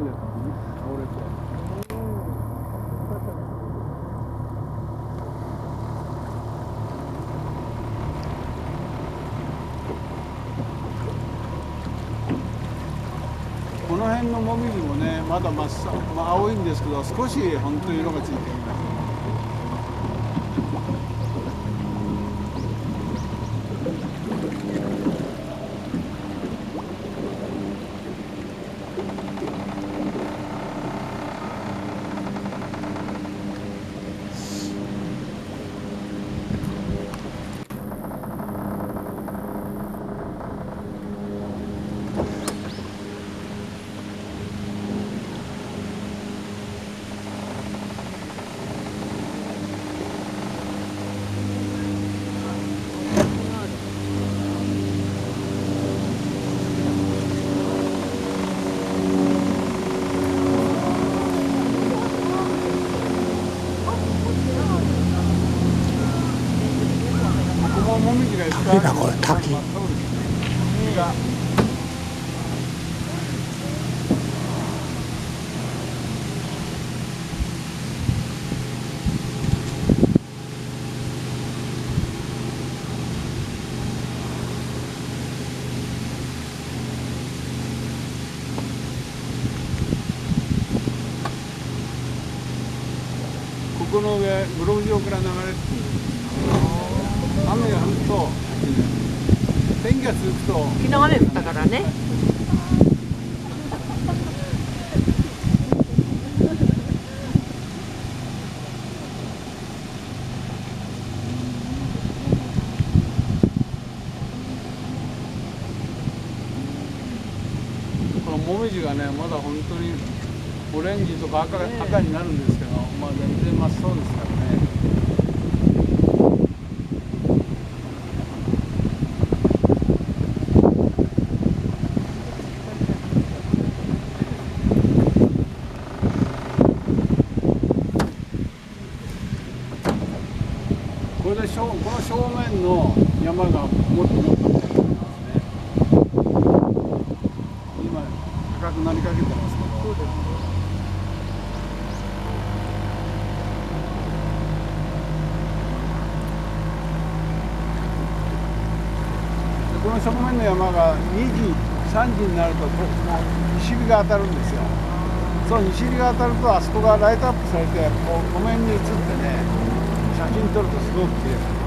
部で倒れて。この辺のもみじもね、まだ真っ青いんですけど、少し本当に色がついています。滝だこれ滝。ここの上、室生上から流れてくる。雨が降ると、天気が続くと。昨日雨降ったからね。このもみじがね、まだ本当にオレンジとか赤になるんですけど、まあ全然真っ青ですからね。これでこの正面の山がもっともっと見えてきますね。今高くなりかけてますけど。そうですね。この正面の山が2時、3時になると西日が当たるんですよ。そう西日が当たるとあそこがライトアップされてこう湖面に映ってね。写真撮るとすごく綺麗です。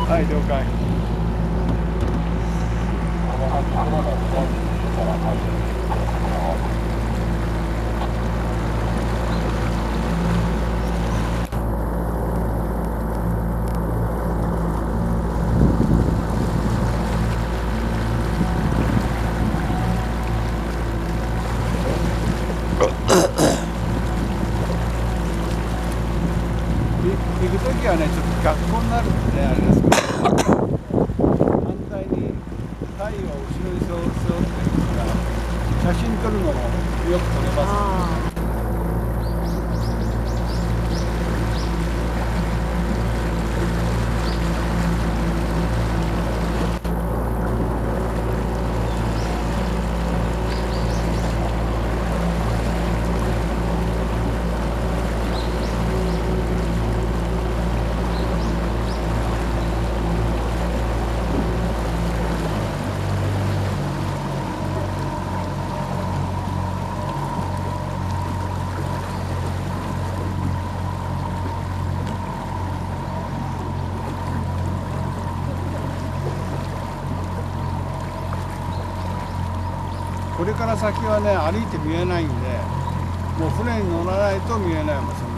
はい、了解。行くときはね、ちょっと逆光になるんで、あれですけど、反対に太陽を後ろに背負ってるから、写真撮るのもよく撮れます。これから先はね、歩いて見えないんで、もう船に乗らないと見えない場所。